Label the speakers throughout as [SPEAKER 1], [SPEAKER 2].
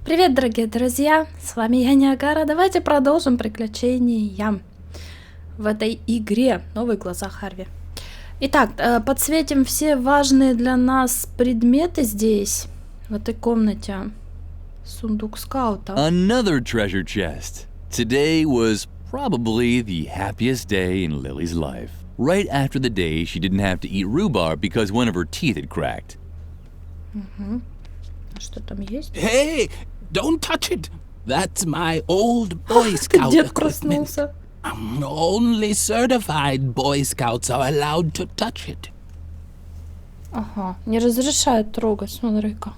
[SPEAKER 1] Привет, дорогие друзья! С вами я, Niagara. Давайте продолжим приключения в этой игре «Новые глаза Харви». Итак, подсветим все важные для нас предметы здесь, в этой комнате. Сундук скаута.
[SPEAKER 2] Another treasure chest. Today was probably the happiest day in Lily's life. Right after the day she didn't have to eat rhubarb because one of her teeth had cracked.
[SPEAKER 1] А что там есть?
[SPEAKER 3] Hey, don't touch it. That's my old Boy Scout
[SPEAKER 1] Дед
[SPEAKER 3] equipment.
[SPEAKER 1] проснулся.
[SPEAKER 3] Only certified Boy Scouts are allowed to touch it.
[SPEAKER 1] Ага, не разрешают трогать, смотри-ка.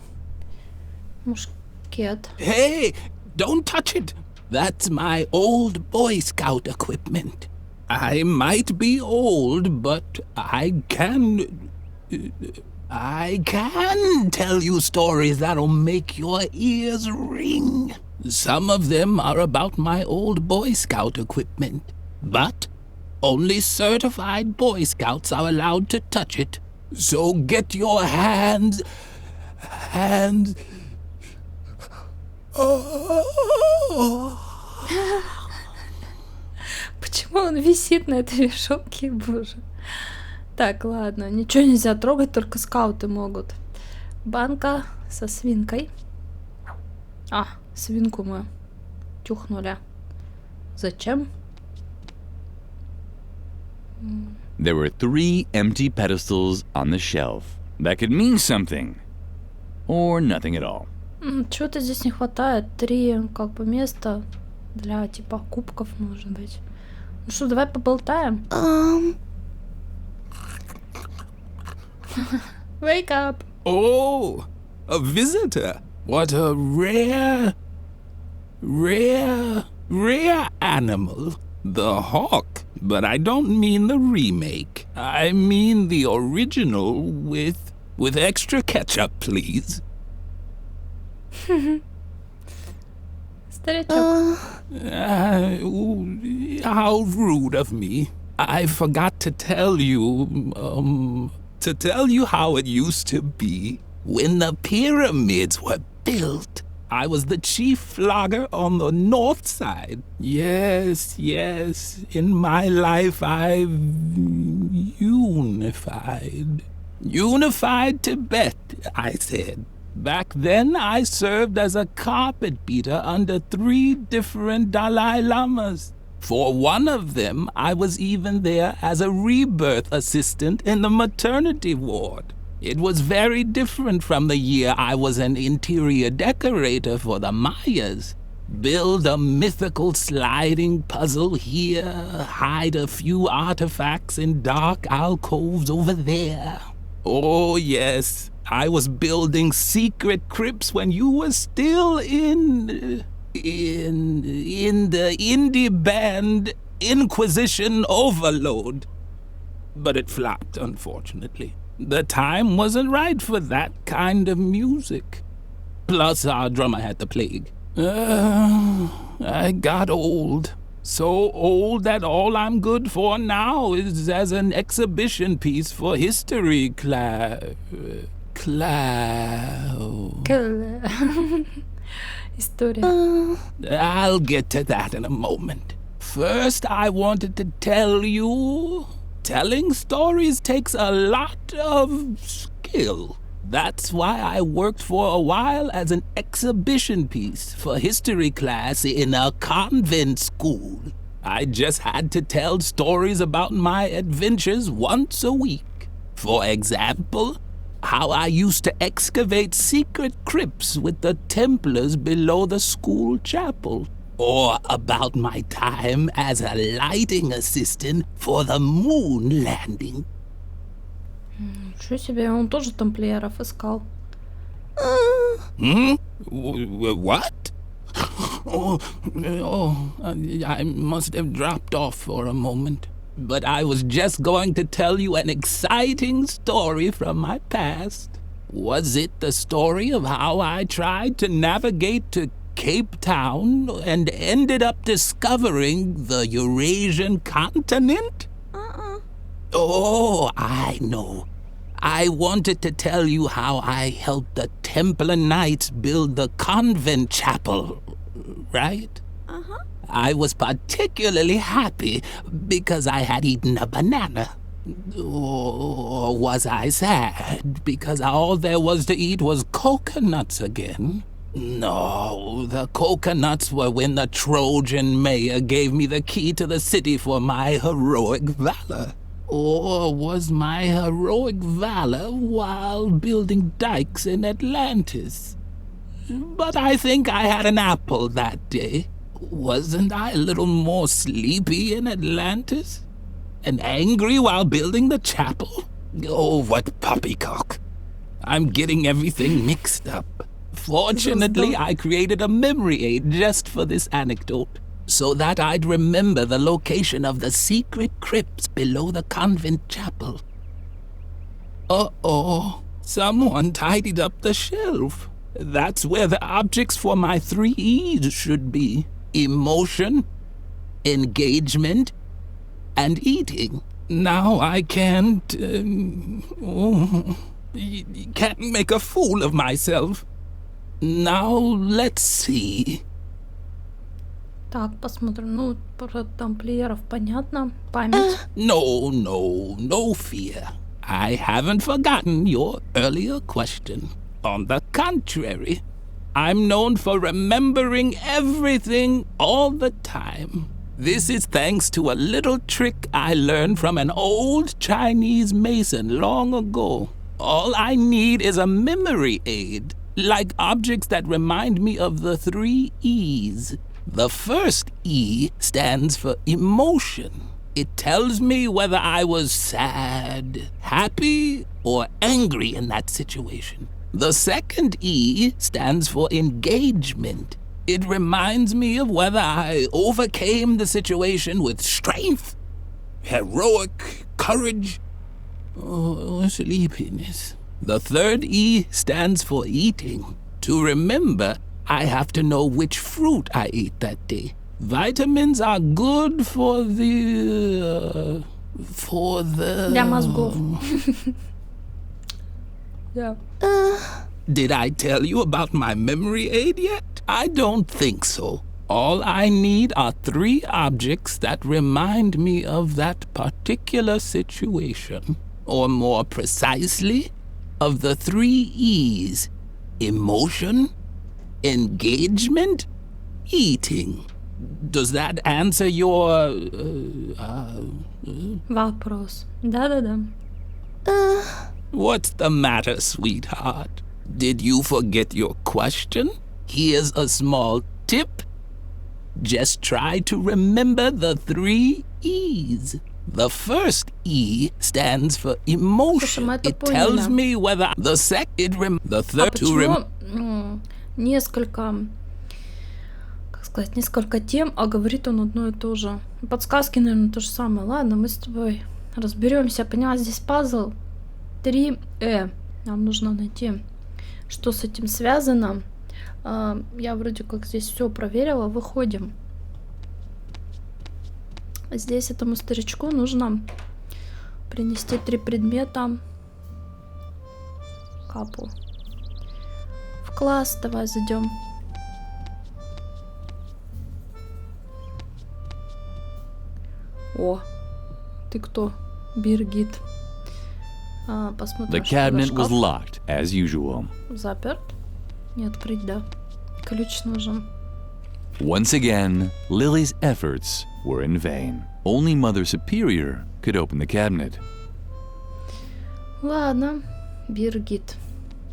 [SPEAKER 1] Мушкет.
[SPEAKER 3] Hey, don't touch it. That's my old Boy Scout equipment. I might be old, but I can tell you stories that'll make your ears ring. Some of them are about my old Boy Scout equipment, but only certified Boy Scouts are allowed to touch it. So get your hands.
[SPEAKER 1] Почему он висит на этой вешалке, боже? Так, ладно, ничего нельзя трогать, только скауты могут. Банка со свинкой. А, свинку мы тюхнули. Зачем?
[SPEAKER 2] There were 3 empty pedestals on the shelf. That could mean something. Or nothing at all.
[SPEAKER 1] Чего-то здесь не хватает. 3 как бы места для типа кубков, может быть. Ну что, давай поболтаем? Wake up.
[SPEAKER 3] Oh, a visitor. What a rare animal. The hawk. But I don't mean the remake. I mean the original with extra ketchup, please.
[SPEAKER 1] Старичок.
[SPEAKER 3] How rude of me. I forgot to tell you, how it used to be. When the pyramids were built, I was the chief flogger on the north side. Yes, in my life I've unified. Unified Tibet, I said. Back then, I served as a carpet beater under 3 different Dalai Lamas. For one of them, I was even there as a rebirth assistant in the maternity ward. It was very different from the year I was an interior decorator for the Mayas. Build a mythical sliding puzzle here, hide a few artifacts in dark alcoves over there. Oh yes, I was building secret crypts when you were still in the indie band Inquisition Overload. But it flopped, unfortunately. The time wasn't right for that kind of music. Plus, our drummer had the plague. I got old. So old that all I'm good for now is as an exhibition piece for history
[SPEAKER 1] История.
[SPEAKER 3] I'll get to that in a moment. First, I wanted to tell you, telling stories takes a lot of skill. That's why I worked for a while as an exhibition piece for history class in a convent school. I just had to tell stories about my adventures once a week. For example, how I used to excavate secret crypts with the Templars below the school chapel. Or about my time as a lighting assistant for the moon landing.
[SPEAKER 1] Ничего себе, он тоже тамплиеров искал.
[SPEAKER 3] What? I must have dropped off for a moment. But I was just going to tell you an exciting story from my past. Was it the story of how I tried to navigate to Cape Town and ended up discovering the Eurasian continent? Oh, I know. I wanted to tell you how I helped the Templar Knights build the convent chapel, right?
[SPEAKER 4] Uh-huh.
[SPEAKER 3] I was particularly happy because I had eaten a banana. Or was I sad because all there was to eat was coconuts again? No, the coconuts were when the Trojan mayor gave me the key to the city for my heroic valor. Or was my heroic valor while building dikes in Atlantis? But I think I had an apple that day. Wasn't I a little more sleepy in Atlantis? And angry while building the chapel? Oh, what poppycock. I'm getting everything mixed up. Fortunately, I created a memory aid just for this anecdote, so that I'd remember the location of the secret crypts below the convent chapel. Uh-oh, someone tidied up the shelf. That's where the objects for my 3 E's should be. Emotion, engagement, and eating. Now I can't... can't make a fool of myself. Now let's see.
[SPEAKER 1] Так, посмотрим. Ну, про тамплиеров понятно. Память.
[SPEAKER 3] No fear. I haven't forgotten your earlier question. On the contrary, I'm known for remembering everything all the time. This is thanks to a little trick I learned from an old Chinese mason long ago. All I need is a memory aid, like objects that remind me of the 3 E's. The first E stands for emotion. It tells me whether I was sad, happy, or angry in that situation. The second E stands for engagement. It reminds me of whether I overcame the situation with strength, heroic courage, or sleepiness. The third E stands for eating. To remember, I have to know which fruit I ate that day. Vitamins are good for the...
[SPEAKER 1] Для мозгов. Yeah.
[SPEAKER 3] Did I tell you about my memory aid yet? I don't think so. All I need are 3 objects that remind me of that particular situation. Or more precisely, of the 3 E's. Emotion, engagement, eating. Does that answer your...
[SPEAKER 1] Вопрос. Да-да-да.
[SPEAKER 3] What's the matter, sweetheart? Did you forget your question? Here's a small tip. Just try to remember the 3 E's. The first E stands for emotion. It tells me whether the second, the third to
[SPEAKER 1] несколько, как сказать, несколько тем, а говорит он одно и то же. Подсказки, наверное, то же самое. Ладно, мы с тобой разберемся. Поняла, здесь пазл 3Э. Нам нужно найти, что с этим связано. Я вроде как здесь все проверила. Выходим. Здесь этому старичку нужно принести 3 предмета. Капу. В класс давай зайдем. О, ты кто? Биргит. Посмотрим.
[SPEAKER 2] The cabinet was locked, as usual.
[SPEAKER 1] Заперт. Не открыть, да. Ключ нужен.
[SPEAKER 2] Once again, Lily's efforts were in vain. Only Mother Superior could open the cabinet.
[SPEAKER 1] Ладно, Биргит.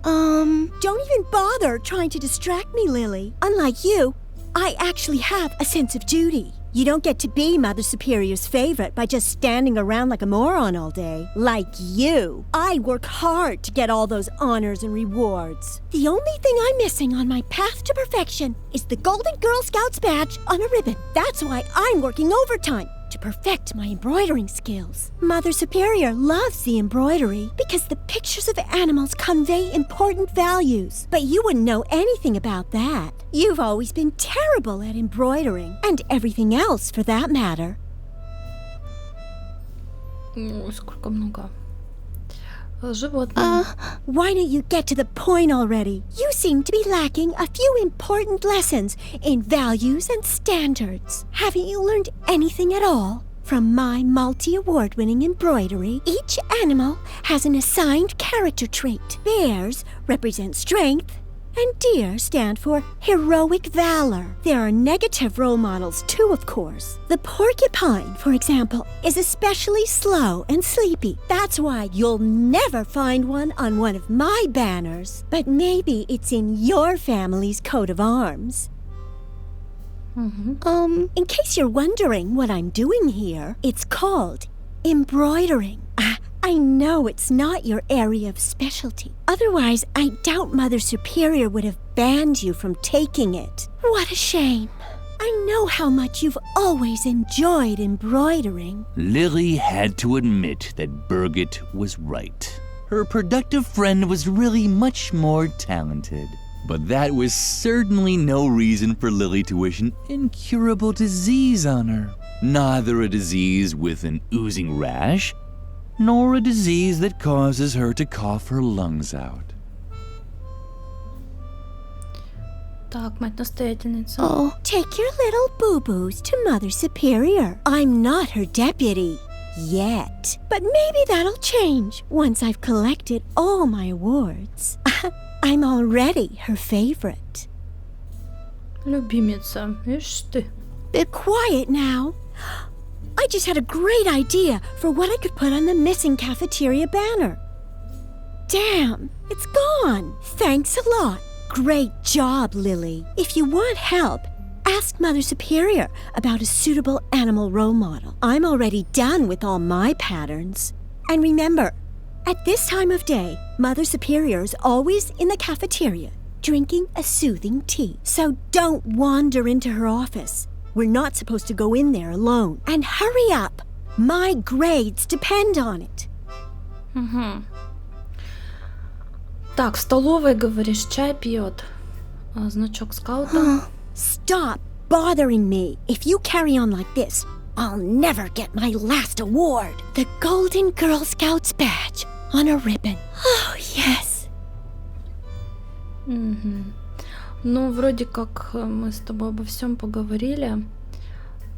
[SPEAKER 4] Don't even bother trying to distract me, Lily. Unlike you, I actually have a sense of duty. You don't get to be Mother Superior's favorite by just standing around like a moron all day. Like you. I work hard to get all those honors and rewards. The only thing I'm missing on my path to perfection is the Golden Girl Scouts badge on a ribbon. That's why I'm working overtime, to perfect my embroidering skills. Mother Superior loves the embroidery because the pictures of animals convey important values. But you wouldn't know anything about that. You've always been terrible at embroidering, and everything else for that matter.
[SPEAKER 1] Ой, сколько много. животным.
[SPEAKER 4] Why don't you get to the point already? You seem to be lacking a few important lessons in values and standards. Haven't you learned anything at all? From my multi-award-winning embroidery, each animal has an assigned character trait. Bears represent strength, and deer stand for heroic valor. There are negative role models too, of course. The porcupine, for example, is especially slow and sleepy. That's why you'll never find one on one of my banners. But maybe it's in your family's coat of arms. In case you're wondering what I'm doing here, it's called embroidering. I know it's not your area of specialty. Otherwise, I doubt Mother Superior would have banned you from taking it. What a shame. I know how much you've always enjoyed embroidering.
[SPEAKER 2] Lily had to admit that Birgit was right. Her productive friend was really much more talented. But that was certainly no reason for Lily to wish an incurable disease on her. Neither a disease with an oozing rash, nor a disease that causes her to cough her lungs out.
[SPEAKER 1] Так, мать-настоятельница.
[SPEAKER 4] Oh, take your little boo-boos to Mother Superior. I'm not her deputy. Yet. But maybe that'll change once I've collected all my awards. I'm already her favorite.
[SPEAKER 1] Любимица, ишь ты.
[SPEAKER 4] Be quiet now. I just had a great idea for what I could put on the missing cafeteria banner. Damn, it's gone. Thanks a lot. Great job, Lily. If you want help, ask Mother Superior about a suitable animal role model. I'm already done with all my patterns. And remember, at this time of day, Mother Superior is always in the cafeteria, drinking a soothing tea. So don't wander into her office. We're not supposed to go in there alone. And hurry up. My grades depend on it.
[SPEAKER 1] Так, в столовой, говоришь, чай пьет. Значок скаута.
[SPEAKER 4] Stop bothering me. If you carry on like this, I'll never get my last award. The Golden Girl Scouts badge on a ribbon. Oh, yes.
[SPEAKER 1] Ну, вроде как мы с тобой обо всем поговорили.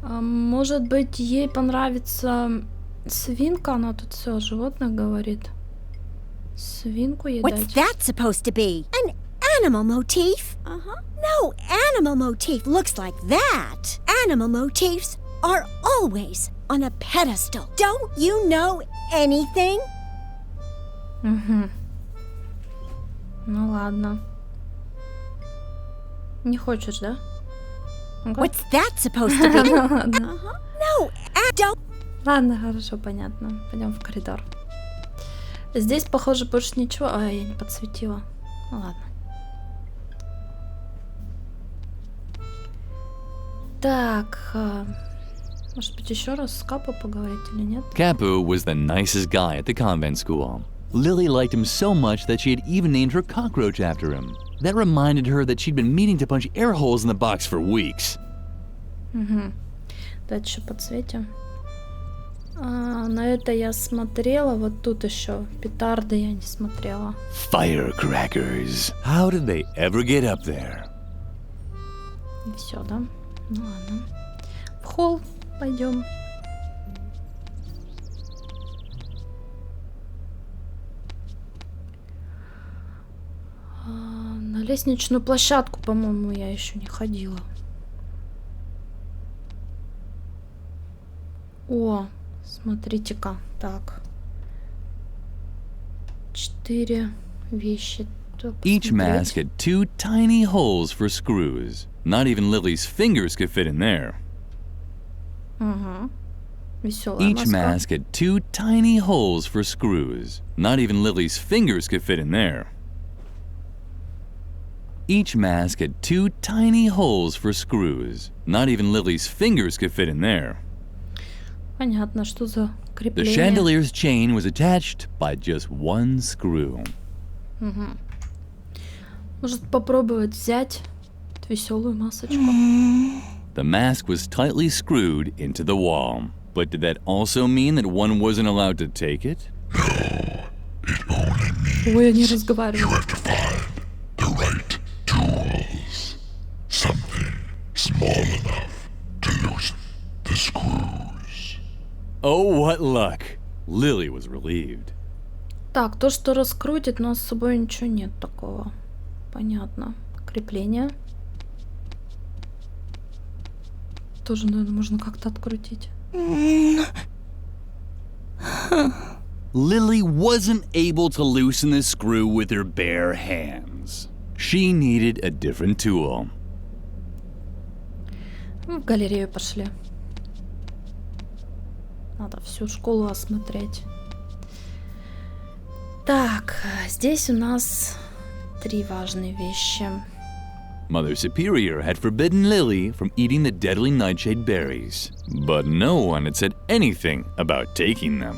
[SPEAKER 1] Может быть, ей понравится свинка, она тут все о животных говорит. Свинку ей
[SPEAKER 4] What's
[SPEAKER 1] дать.
[SPEAKER 4] that supposed to be? An animal motif? No animal motif looks like that. Animal motifs are always on a pedestal. Don't you know anything?
[SPEAKER 1] Ну ладно. Не хочешь, да? Ага.
[SPEAKER 4] What's that supposed to be?
[SPEAKER 1] Ладно.
[SPEAKER 4] No, don't.
[SPEAKER 1] Ладно, хорошо, понятно. Пойдем в коридор. Здесь, похоже, больше ничего. А, я не подсветила. Ну ладно. Так, может быть, еще раз с Капо поговорить или нет?
[SPEAKER 2] Capu was the nicest guy at the convent school. Lily liked him so much that she had even named her cockroach after him. That reminded her that she'd been meaning to punch air holes in the box for weeks.
[SPEAKER 1] Давайте еще подсветим. На это я смотрела, вот тут еще петарды я не смотрела.
[SPEAKER 2] Firecrackers. How did they ever get up there?
[SPEAKER 1] И все, да? Ну ладно. В холл пойдем. На лестничную площадку, по-моему, я еще не ходила. О, смотрите-ка, так. 4 вещи. Так,
[SPEAKER 2] Each
[SPEAKER 1] посмотреть.
[SPEAKER 2] mask had 2 tiny holes for screws. Not even Lily's fingers could fit in there.
[SPEAKER 1] Веселая
[SPEAKER 2] Each
[SPEAKER 1] маска.
[SPEAKER 2] mask had 2 tiny holes for screws. Not even Lily's fingers could fit in there. Each mask had 2 tiny holes for screws. Not even Lily's fingers could fit in there.
[SPEAKER 1] Понятно, что за
[SPEAKER 2] The
[SPEAKER 1] крепление.
[SPEAKER 2] chandelier's chain was attached by just 1 screw.
[SPEAKER 1] Может попробовать взять эту веселую масочку.
[SPEAKER 2] The mask was tightly screwed into the wall. But did that also mean that one wasn't allowed to take it?
[SPEAKER 5] It's not
[SPEAKER 1] Ой, они
[SPEAKER 5] You
[SPEAKER 1] разговаривают.
[SPEAKER 5] have to find the right tools. Something small enough to loosen the screws.
[SPEAKER 2] Oh, what luck! Lily was relieved.
[SPEAKER 1] Так, то, что раскрутит, но с собой ничего нет такого. Понятно. Крепление. Тоже, наверное, можно как-то открутить.
[SPEAKER 2] Lily wasn't able to loosen the screw with her bare hands. She needed a different tool.
[SPEAKER 1] В галерею пошли. Надо всю школу осмотреть. Так, здесь у нас 3 важные вещи.
[SPEAKER 2] Mother Superior had forbidden Lily from eating the deadly nightshade berries, but no one had said anything about taking them.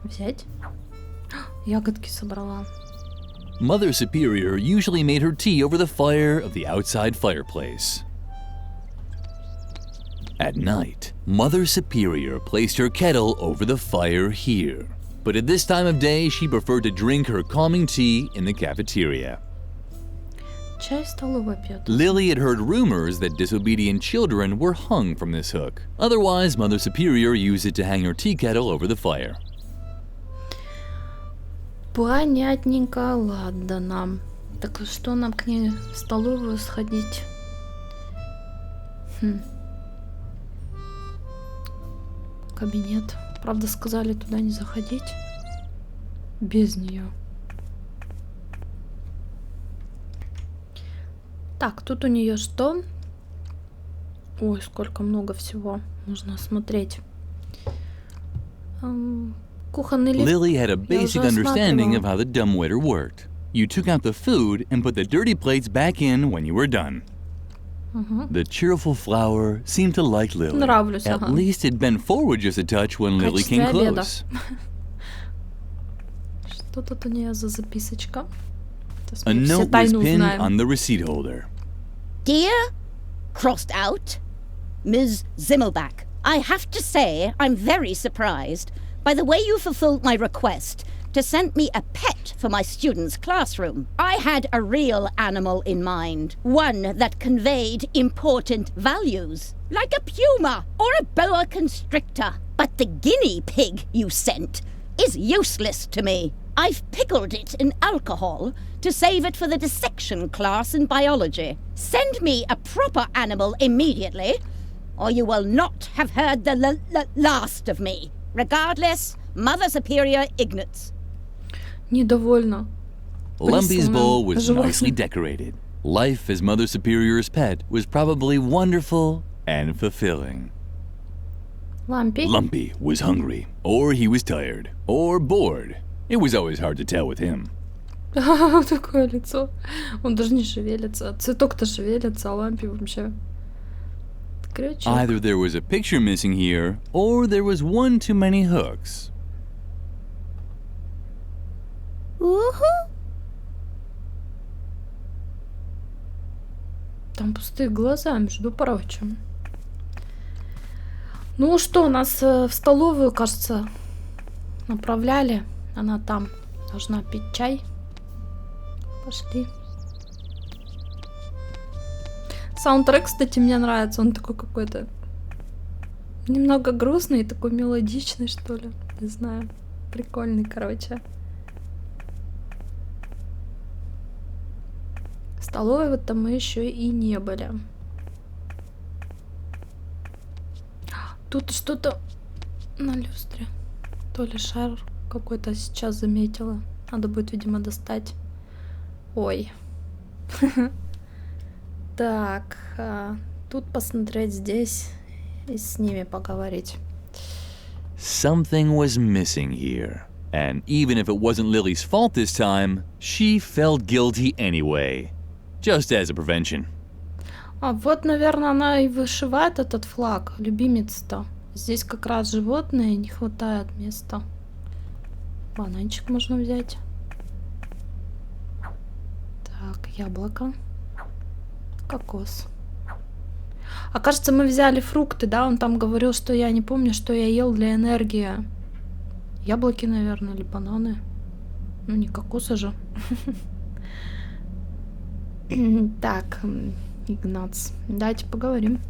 [SPEAKER 1] Взять. Ягодки собрала.
[SPEAKER 2] Mother Superior usually made her tea over the fire of the outside fireplace. At night, Mother Superior placed her kettle over the fire here. But at this time of day, she preferred to drink her calming tea in the cafeteria.
[SPEAKER 1] Чай в столовой пьет.
[SPEAKER 2] Lily had heard rumors that disobedient children were hung from this hook. Otherwise, Mother Superior used it to hang her tea kettle over the fire.
[SPEAKER 1] Понятненько, ладно нам. Так что нам к ней в столовую сходить? Кабинет. Правда, сказали туда не заходить. Без нее. Так, тут у нее что? Ой, сколько много всего можно осмотреть. Кухонный лифт.
[SPEAKER 2] Lily had a
[SPEAKER 1] Я
[SPEAKER 2] basic
[SPEAKER 1] уже
[SPEAKER 2] understanding of
[SPEAKER 1] осматривала.
[SPEAKER 2] how the dumbwaiter worked. You took out the food and put the dirty plates back in when you were done. The cheerful flower seemed to like Lily.
[SPEAKER 1] Нравлюсь,
[SPEAKER 2] At
[SPEAKER 1] ага.
[SPEAKER 2] least it bent forward just a touch when Lily
[SPEAKER 1] качестве
[SPEAKER 2] came
[SPEAKER 1] обеда.
[SPEAKER 2] close.
[SPEAKER 1] Что тут у нее за записочка? Сейчас
[SPEAKER 2] A
[SPEAKER 1] мы все
[SPEAKER 2] note was
[SPEAKER 1] тайну
[SPEAKER 2] pinned
[SPEAKER 1] узнаем.
[SPEAKER 2] on the receipt holder.
[SPEAKER 6] Dear, crossed out, Ms. Zimmelbach, I have to say I'm very surprised by the way you fulfilled my request to send me a pet for my students' classroom. I had a real animal in mind, one that conveyed important values, like a puma or a boa constrictor. But the guinea pig you sent is useless to me. I've pickled it in alcohol to save it for the dissection class in biology. Send me a proper animal immediately, or you will not have heard the last of me. Regardless, Mother Superior Ignatz.
[SPEAKER 1] Недовольна.
[SPEAKER 2] Lumpy's
[SPEAKER 1] Присланным
[SPEAKER 2] bowl was
[SPEAKER 1] животным.
[SPEAKER 2] nicely decorated. Life as Mother Superior's pet was probably wonderful and fulfilling.
[SPEAKER 1] Лампи.
[SPEAKER 2] Lumpy was hungry, or he was tired, or bored. It was always hard to tell with him.
[SPEAKER 1] Такое лицо. Он даже не шевелится. Цветок-то шевелится, а лампи вообще. Крючок.
[SPEAKER 2] Either there was a picture missing here, or there was one too many hooks.
[SPEAKER 1] Там пустые глаза, между прочим. Ну что, нас в столовую, кажется, направляли. Она там должна пить чай. Пошли. Саундтрек, кстати, мне нравится. Он такой какой-то немного грустный, такой мелодичный, что ли. Не знаю. Прикольный, короче. В столовой вот там мы еще и не были. Тут что-то на люстре. То ли шар какой-то сейчас заметила. Надо будет, видимо, достать. Ой. Так, тут посмотреть здесь и с ними поговорить.
[SPEAKER 2] Something was missing here. And even if it wasn't Lily's fault this time, she felt guilty anyway. Just as a prevention.
[SPEAKER 1] А вот, наверное, она и вышивает этот флаг, любимец-то. Здесь как раз животные, не хватает места. Бананчик можно взять. Так, яблоко. Кокос. А кажется, мы взяли фрукты, да? Он там говорил, что я не помню, что я ел для энергии. Яблоки, наверное, или бананы. Ну, не кокосы же. Так, Игнац, давайте поговорим.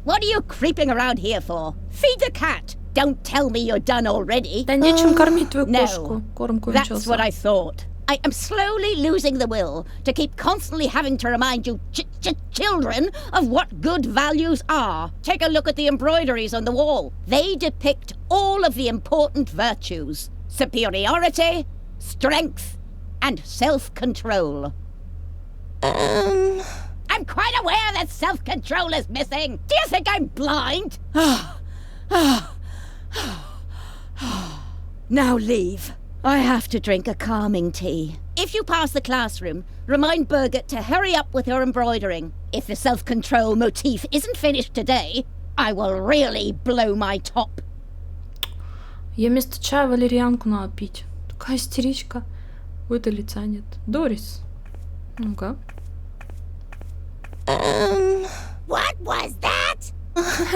[SPEAKER 6] What are you creeping around here for? Feed a cat. Don't tell me you're done already.
[SPEAKER 1] Да нечем кормить твою
[SPEAKER 6] No,
[SPEAKER 1] кошку. Корм
[SPEAKER 6] that's what
[SPEAKER 1] кончился.
[SPEAKER 6] I thought. I am slowly losing the will to keep constantly having to remind you children of what good values are. Take a look at the embroideries on the wall. They depict all of the important virtues. Superiority, strength, and self-control. I'm quite aware that self-control is missing. Do you think I'm blind? Now leave. I have to drink a calming tea. If you pass the classroom, remind Birgit to hurry up with her embroidering. If the self-control motif isn't finished today, I will really blow my top.
[SPEAKER 1] Ей вместо чая валерьянку надо пить. Такая истеричка. Ой-то лица нет. Дорис. Ну-ка.
[SPEAKER 7] What was that?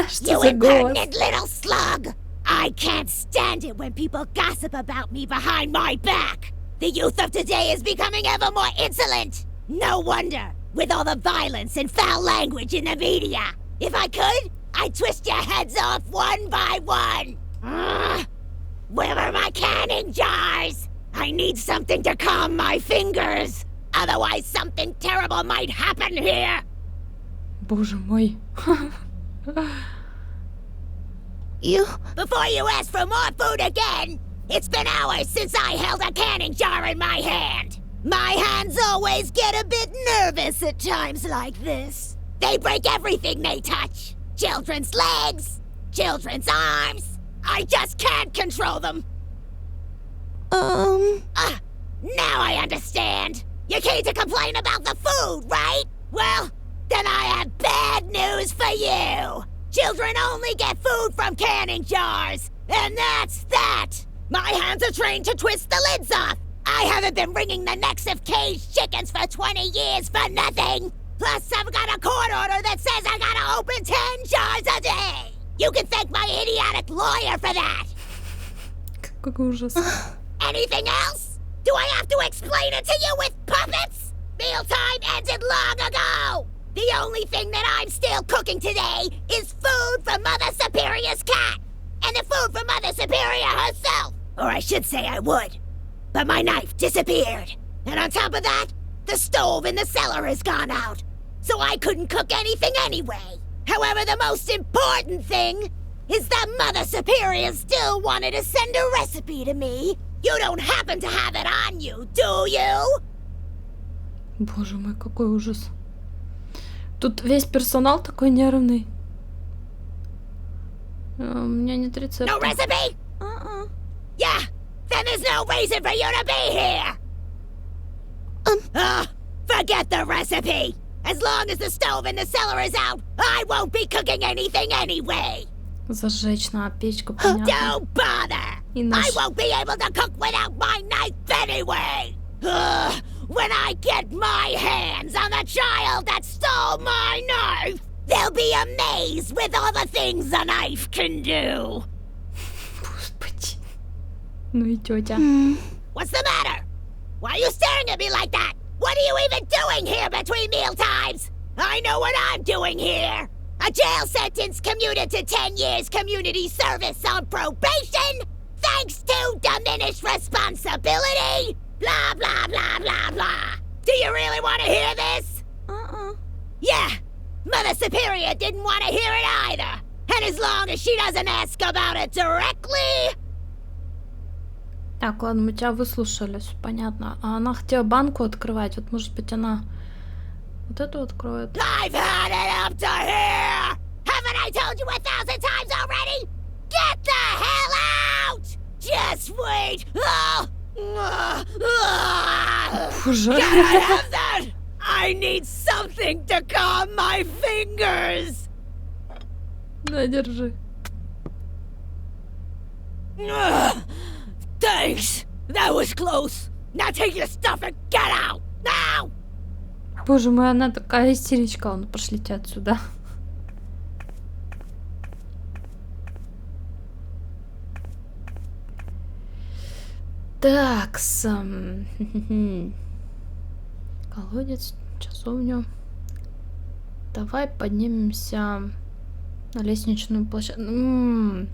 [SPEAKER 1] Что
[SPEAKER 7] You
[SPEAKER 1] за голос?
[SPEAKER 7] impertinent little slug! I can't stand it when people gossip about me behind my back. The youth of today is becoming ever more insolent. No wonder, with all the violence and foul language in the media. If I could, I'd twist your heads off one by one. Where are my canning jars? I need something to calm my fingers. Otherwise, something terrible might happen here.
[SPEAKER 1] Боже мой.
[SPEAKER 7] Before you ask for more food again, it's been hours since I held a canning jar in my hand. My hands always get a bit nervous at times like this. They break everything they touch. Children's legs, children's arms. I just can't control them. Now I understand. You came to complain about the food, right? Well, then I have bad news for you. Children only get food from canning jars, and that's that. My hands are trained to twist the lids off. I haven't been wringing the necks of caged chickens for 20 years for nothing. Plus, I've got a court order that says I gotta open 10 jars a day. You can thank my idiotic lawyer for that.
[SPEAKER 1] Какой ужас.
[SPEAKER 7] Anything else? Do I have to explain it to you with puppets? Mealtime ended long ago. The only thing that I'm still cooking today is food for Mother Superior's cat. And the food for Mother Superior herself. Or I should say I would. But my knife disappeared. And on top of that, the stove in the cellar has gone out. So I couldn't cook anything anyway. However, the most important thing is that Mother Superior still wanted to send a recipe to me. You don't happen to have it on you, do you?
[SPEAKER 1] Боже мой, какой ужас. Тут весь персонал такой нервный. У меня нет рецепта.
[SPEAKER 7] No recipe? Yeah, then there's no reason for you to be here. Forget the recipe. As long as the stove in the cellar is out, I won't be cooking anything anyway.
[SPEAKER 1] Зажечь на печку, понятно.
[SPEAKER 7] Don't bother.
[SPEAKER 1] И
[SPEAKER 7] I
[SPEAKER 1] наш...
[SPEAKER 7] won't be able to cook without my knife anyway. When I get my hands on the child that stole my knife, they'll be amazed with all the things a knife can do.
[SPEAKER 1] Господи. Ну и тетя.
[SPEAKER 7] What's the matter? Why are you staring at me like that? What are you even doing here between meal times? I know what I'm doing here. A jail sentence commuted to 10 years community service on probation, thanks to diminished responsibility. Blah, blah, blah, blah, blah. Do you really want to hear this? Yeah, Mother Superior didn't want to hear it either. And as long as she doesn't ask about it directly...
[SPEAKER 1] Так, ладно, мы тебя выслушали, все понятно. А она хотела банку открывать. Вот, может быть, она вот эту откроет.
[SPEAKER 7] I've had it up to here! Haven't I told you 1,000 times already? Get the hell out! Just wait!
[SPEAKER 1] Уже.
[SPEAKER 7] Can I have that? I need something to calm my fingers!
[SPEAKER 1] На, держи.
[SPEAKER 7] Thanks! That was close! Now take your stuff and get out! Now!
[SPEAKER 1] Боже мой, она такая истеричка. Ладно, пошлите отсюда. Так, колодец, часовню. Давай поднимемся на лестничную площадку.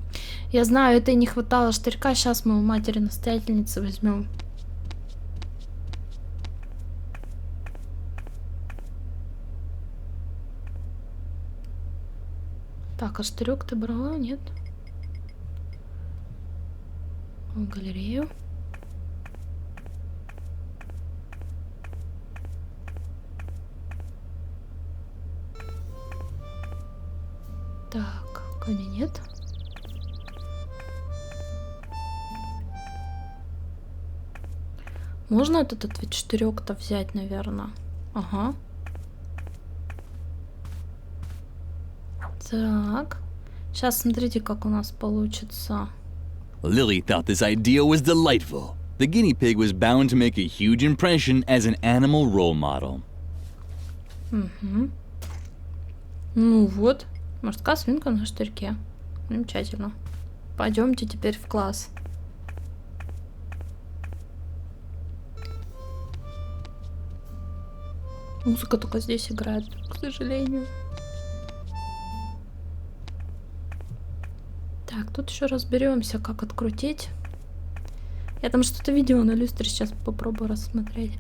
[SPEAKER 1] Я знаю, этой не хватало штырька. Сейчас мы у матери-настоятельницы возьмем. Так, а штырек ты брала? Нет? В галерею. Так, кабинет. Можно этот ведь штырек-то взять, наверное. Ага. Так. Сейчас смотрите, как у нас получится.
[SPEAKER 2] Lily thought this idea was delightful. The guinea pig was bound to make a huge impression as an animal role model.
[SPEAKER 1] Угу. Ну вот. Морская свинка на штырьке. Замечательно. Пойдемте теперь в класс. Музыка только здесь играет, к сожалению. Так, тут еще разберемся, как открутить. Я там что-то видела на люстре, сейчас попробую рассмотреть.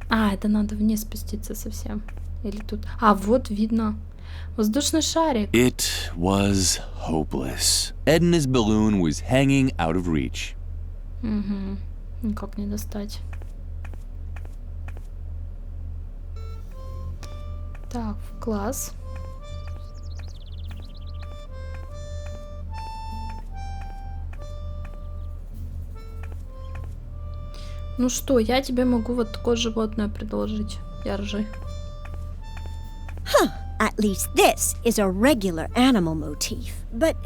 [SPEAKER 1] А, это надо вниз спуститься совсем. Или тут... А, вот видно. Воздушный шарик.
[SPEAKER 2] It was hopeless. Edna's balloon was hanging out of reach.
[SPEAKER 1] Угу. Никак не достать. Так, в класс. Ну что, я тебе могу вот такое животное предложить. Держи.
[SPEAKER 4] At least this is a regular animal motif. But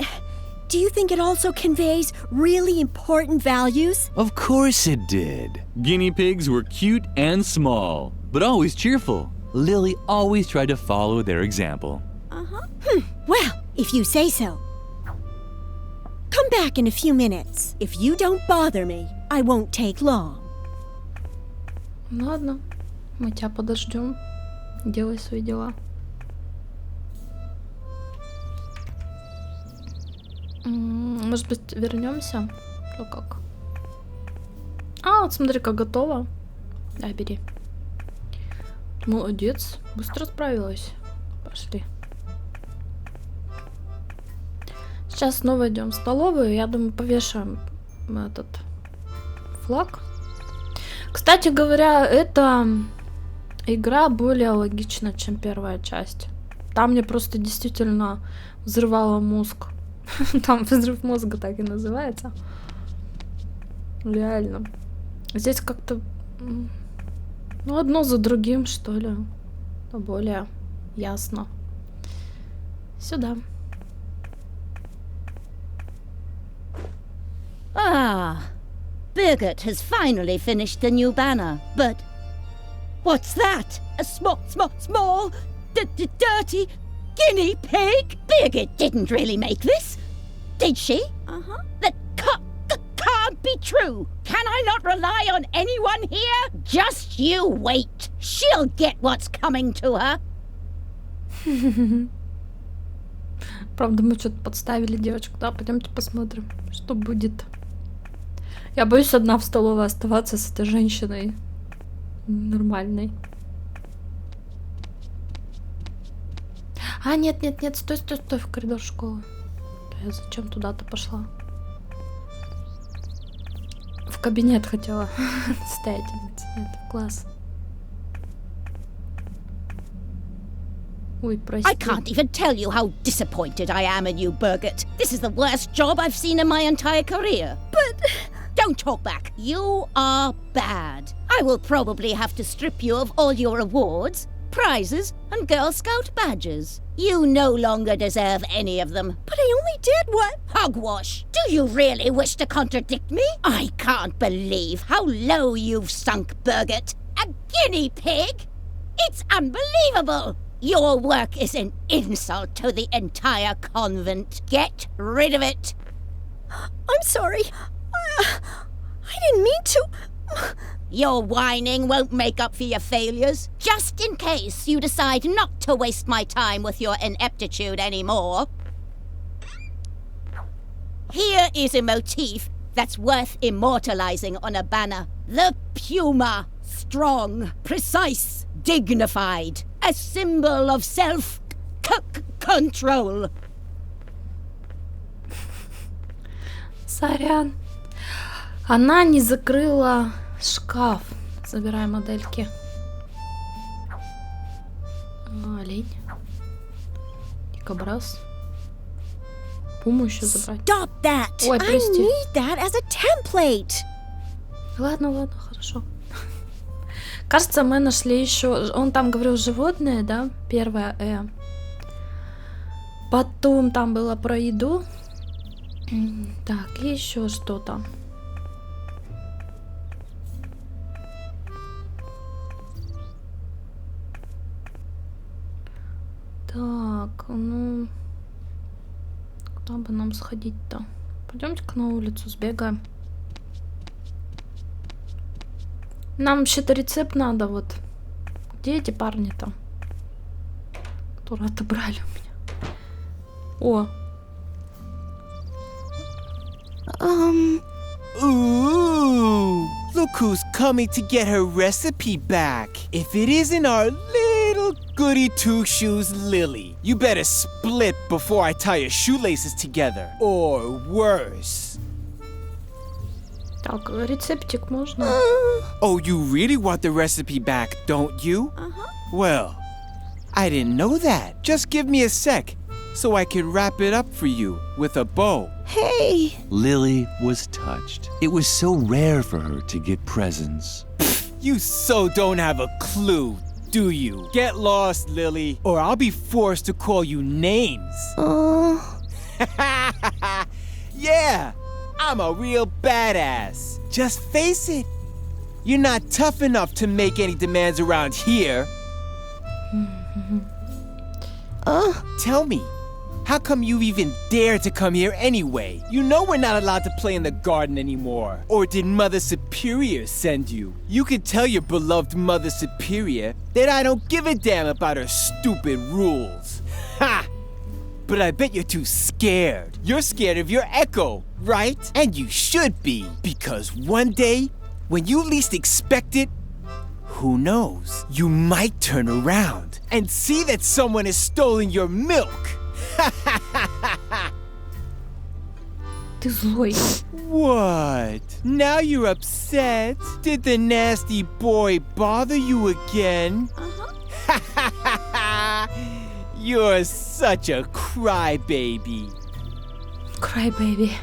[SPEAKER 4] do you think it also conveys really important values?
[SPEAKER 2] Of course it did. Guinea pigs were cute and small, but always cheerful. Lily always tried to follow their example.
[SPEAKER 4] Well, if you say so. Come back in a few minutes. If you don't bother me, I won't take long.
[SPEAKER 1] Ладно, мы тебя подождем. Делай свои дела. Может быть, вернемся? Что как? А, вот смотри-ка, готово. Да, бери. Молодец, быстро справилась. Пошли. Сейчас снова идем в столовую. Я думаю, повешаем этот флаг. Кстати говоря, эта игра более логична, чем первая часть. Там мне просто действительно взрывало мозг. Там взрыв мозга так и называется. Реально. Здесь как-то... Ну, одно за другим, что ли. Но более ясно. Сюда.
[SPEAKER 6] Ah, Birgit has finally finished the new banner, but what's that? A small, dirty guinea pig? Birgit didn't really make this, did she? That can't be true. Can I not rely on anyone here? Just you wait. She'll get what's coming to her.
[SPEAKER 1] Правда, мы что-то подставили девочку. Да, пойдемте посмотрим, что будет. Я боюсь одна в столовой оставаться с этой женщиной нормальной. А, нет, стой, в коридор школы. Я зачем туда-то пошла? В кабинет хотела. Настоятельница, нет, в класс. Ой, прости.
[SPEAKER 6] I can't even tell you how disappointed I am in you, Birgit. This is the worst job I've seen in my entire career. But don't talk back. You are bad. I will probably have to strip you of all your awards, prizes, and Girl Scout badges. You no longer deserve any of them.
[SPEAKER 4] But I only did what?
[SPEAKER 6] Hogwash! Do you really wish to contradict me? I can't believe how low you've sunk, Birgit. A guinea pig? It's unbelievable! Your work is an insult to the entire convent. Get rid of it.
[SPEAKER 4] I'm sorry. I didn't mean to.
[SPEAKER 6] Your whining won't make up for your failures. Just in case you decide not to waste my time with your ineptitude anymore. Here is a motif that's worth immortalizing on a banner. The puma. Strong, precise, dignified. A symbol of self-control.
[SPEAKER 1] Сорян. Она не закрыла шкаф. Забираем модельки. Олень. Дикобраз. Пуму еще забрать.
[SPEAKER 4] Stop that!
[SPEAKER 1] Ой,
[SPEAKER 4] I
[SPEAKER 1] прости.
[SPEAKER 4] need that as a template.
[SPEAKER 1] Ладно, хорошо. Кажется, мы нашли еще... Он там говорил животные, да? Первое Потом там было про еду. Так, и еще что-то. Так, ну... Куда бы нам сходить-то? Пойдемте-ка на улицу сбегаем. Нам вообще-то рецепт надо, вот. Где эти парни-то? Которые отобрали у меня. О.
[SPEAKER 8] Ooh, look who's coming to get her recipe back. If it isn't our little goody two-shoes Lily, you better split before I tie your shoelaces together. Or worse.
[SPEAKER 1] Так, рецептик можно?
[SPEAKER 8] Oh, you really want the recipe back, don't you? Well, I didn't know that. Just give me a sec so I can wrap it up for you with a bow.
[SPEAKER 4] Hey.
[SPEAKER 2] Lily was touched. It was so rare for her to get presents.
[SPEAKER 8] You so don't have a clue, do you? Get lost, Lily, or I'll be forced to call you names. Yeah, I'm a real badass. Just face it. You're not tough enough to make any demands around here. Tell me, how come you even dare to come here anyway? You know we're not allowed to play in the garden anymore. Or did Mother Superior send you? You can tell your beloved Mother Superior that I don't give a damn about her stupid rules. Ha! But I bet you're too scared. You're scared of your echo, right? And you should be, because one day, when you least expect it, who knows? You might turn around and see that someone has stolen your milk.
[SPEAKER 1] Ты злой.
[SPEAKER 8] What? Now you're upset? Did the nasty boy bother you again? You're such a crybaby.
[SPEAKER 1] Crybaby.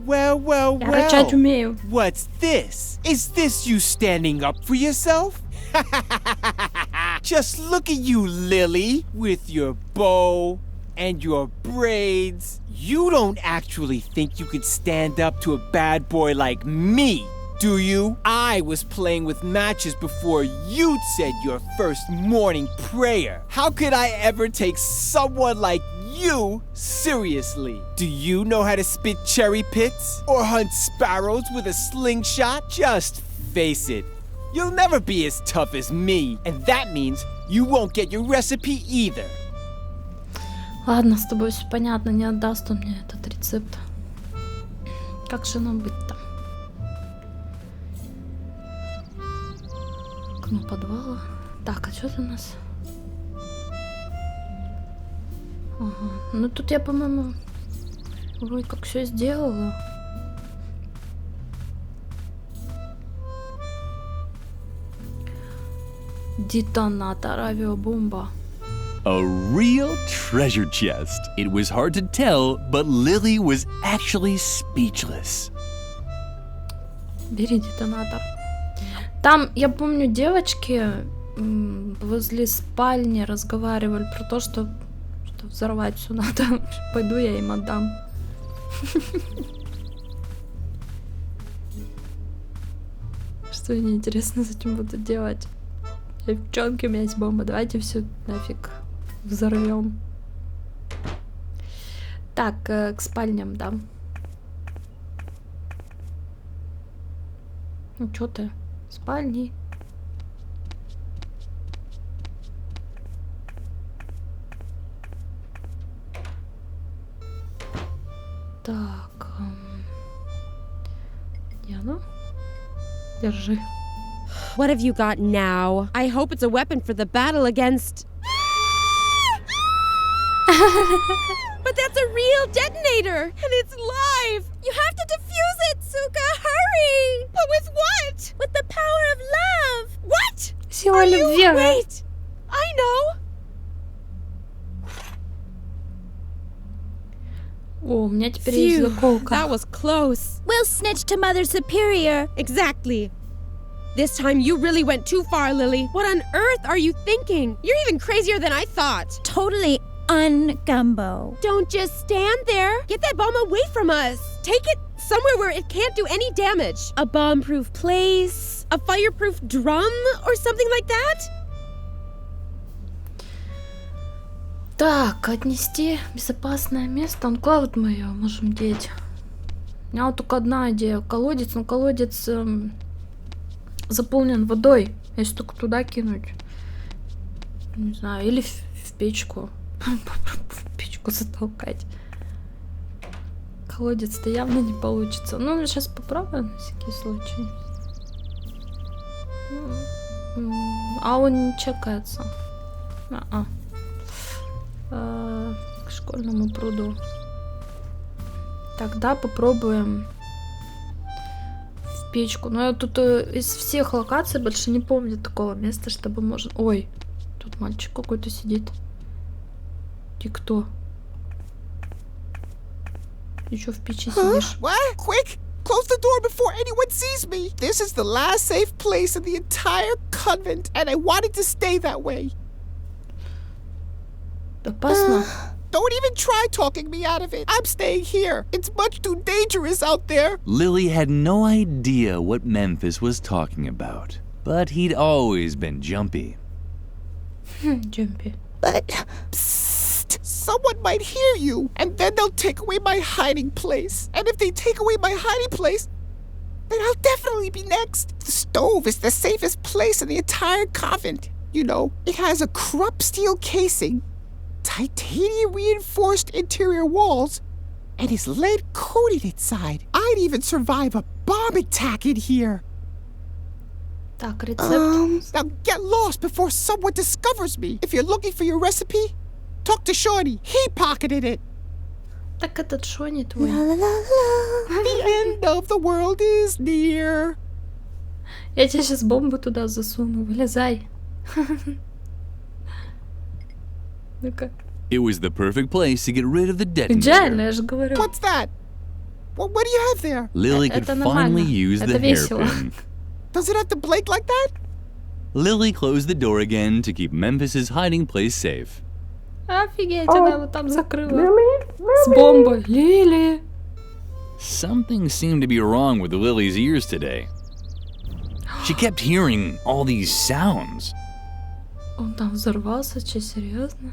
[SPEAKER 8] Well, well,
[SPEAKER 1] Я рычать
[SPEAKER 8] well.
[SPEAKER 1] умею.
[SPEAKER 8] What's this? Is this you standing up for yourself? Just look at you, Lily, with your bow and your braids. You don't actually think you could stand up to a bad boy like me, do you? I was playing with matches before you'd said your first morning prayer. How could I ever take someone like you seriously? Do you know how to spit cherry pits? Or hunt sparrows with a slingshot? Just face it. You'll never be as tough as me, and that means you won't get your recipe either.
[SPEAKER 1] Ладно, с тобой все понятно, не отдаст он мне этот рецепт. Как же нам быть-то? Окно подвала. Так, а что это у нас? Ага. Ну тут я, по-моему, вроде как все сделала. Детонатор, авиабомба.
[SPEAKER 2] A real treasure chest. It was hard to tell, but Lily was actually speechless.
[SPEAKER 1] Бери детонатор. Там, я помню, девочки возле спальни разговаривали про то, что взорвать все надо. Пойду я им отдам. Что они, интересно, с этим будут делать? Девчонки, у меня есть бомба, давайте все нафиг взорвем. Так, к спальням, да. Ну чё ты? Спальни. Так. Яна? Держи.
[SPEAKER 9] What have you got now? I hope it's a weapon for the battle against... But that's a real detonator, and it's live! You have to defuse it, Suka! Hurry! But with what? With the power of love! What?
[SPEAKER 1] Сила любви.
[SPEAKER 9] Wait! I know!
[SPEAKER 1] О, у меня теперь есть заколка.
[SPEAKER 9] That was close.
[SPEAKER 4] We'll snitch to Mother Superior.
[SPEAKER 9] Exactly. This time you really went too far, Lily. What on earth are you thinking? You're even crazier than I thought.
[SPEAKER 4] Totally un-gumbo.
[SPEAKER 9] Don't just stand there. Get that bomb away from us. Take it somewhere where it can't do any damage. A bomb-proof place? A fireproof drum? Or something like that?
[SPEAKER 1] Так, отнести в безопасное место. Анклавит мы ее можем деть. У меня вот только одна идея. Колодец, но колодец заполнен водой. Если только туда кинуть. Не знаю, или в печку. В печку затолкать. Колодец-то явно не получится. Ну, сейчас попробуем на всякий случай. А он не чекается. К школьному пруду. Тогда попробуем в печку. Но я тут из всех локаций больше не помню такого места, чтобы можно... Ой, тут мальчик какой-то сидит. Ты кто? Ты чё в печи сидишь?
[SPEAKER 8] What? Quick! Close the door before anyone sees me! This is the last safe place in the entire convent, and I wanted to stay that way.
[SPEAKER 1] Опасно.
[SPEAKER 8] Don't even try talking me out of it. I'm staying here. It's much too dangerous out there.
[SPEAKER 2] Lily had no idea what Memphis was talking about, but he'd always been jumpy.
[SPEAKER 1] Jumpy.
[SPEAKER 8] But psst, someone might hear you, and then they'll take away my hiding place. And if they take away my hiding place, then I'll definitely be next. The stove is the safest place in the entire convent. You know, it has a Krupp steel casing, titanium reinforced interior walls, and is lead coated inside. I'd even survive a bomb attack in here.
[SPEAKER 1] Так, рецепт.
[SPEAKER 8] Now get lost before someone discovers me. If you're looking for your recipe, talk to Shorty. He pocketed it.
[SPEAKER 1] Так этот Шони твой.
[SPEAKER 8] The end of the world is near.
[SPEAKER 1] Я тебе сейчас бомбу туда засуну. Вылезай. Ну-ка.
[SPEAKER 2] It was the perfect place to get rid of the
[SPEAKER 1] Идеально,
[SPEAKER 2] detonator.
[SPEAKER 1] я же говорю.
[SPEAKER 8] What's that? What do you have there?
[SPEAKER 2] Lily could
[SPEAKER 1] Это
[SPEAKER 2] finally
[SPEAKER 1] нормально.
[SPEAKER 2] use the
[SPEAKER 1] Это весело.
[SPEAKER 2] hairpin.
[SPEAKER 8] Does it have to blink like that?
[SPEAKER 2] Lily closed the door again to keep Memphis's hiding place safe.
[SPEAKER 1] Офигеть, она его там закрыла. С бомбой. Лили.
[SPEAKER 2] Something seemed to be wrong with Lily's ears today. She kept hearing all these sounds.
[SPEAKER 1] Он там взорвался, че, серьезно?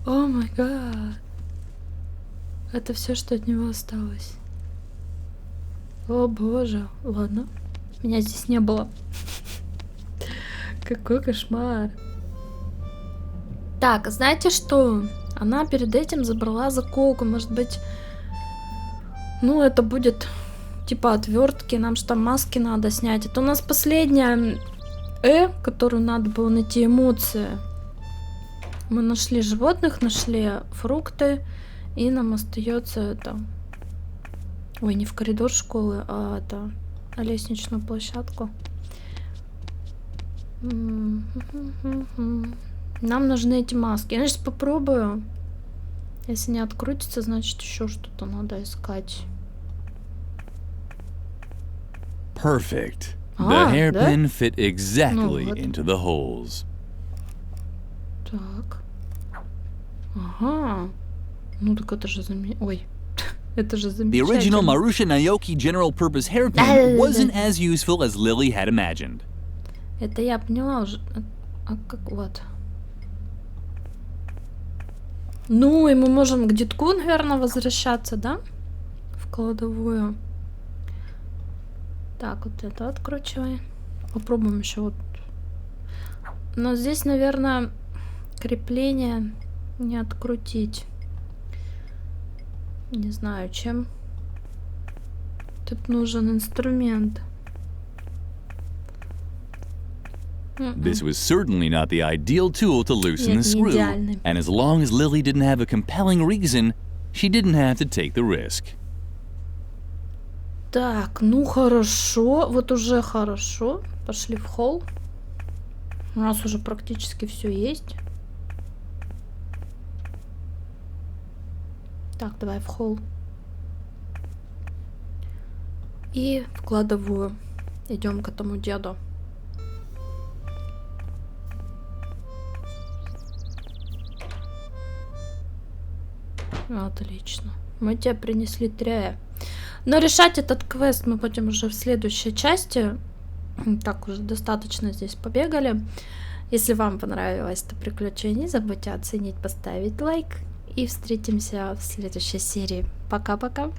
[SPEAKER 1] О май гад. Это все, что от него осталось. О боже. Ладно. Меня здесь не было. Какой кошмар. Так, знаете что? Она перед этим забрала заколку. Может быть... Ну, это будет типа отвертки. Нам же там маски надо снять. Это у нас последняя... которую надо было найти эмоции. Мы нашли животных, нашли фрукты, и нам остается это. Ой, не в коридор школы, а это на лестничную площадку. Нам нужны эти маски. Я сейчас попробую. Если не открутится, значит еще что-то надо искать.
[SPEAKER 2] Perfect. The
[SPEAKER 1] Ah,
[SPEAKER 2] hairpin fit exactly
[SPEAKER 1] вот.
[SPEAKER 2] into the holes.
[SPEAKER 1] Так. Ага. Ну так это же Ой. Это же
[SPEAKER 2] The
[SPEAKER 1] замечательно.
[SPEAKER 2] original Marusha Naoki general purpose hairpin wasn't as useful as Lily had imagined.
[SPEAKER 1] Это я поняла уже. А как вот. Ну, и мы можем к детку, наверное, возвращаться, да? В кладовую. Так, вот это откручивай. Попробуем еще вот. Но здесь, наверное, крепление не открутить. Не знаю, чем. Тут нужен инструмент.
[SPEAKER 2] This was certainly not the ideal tool to loosen the screw. And as long as Lily didn't have a compelling reason, she didn't have to take the risk.
[SPEAKER 1] Так, ну хорошо. Вот уже хорошо. Пошли в холл. У нас уже практически все есть. Так, давай в холл. И в кладовую. Идем к этому деду. Отлично. Мы тебе принесли тряя. Но решать этот квест мы будем уже в следующей части. Так, уже достаточно здесь побегали. Если вам понравилось это приключение, не забудьте оценить, поставить лайк. И встретимся в следующей серии. Пока-пока.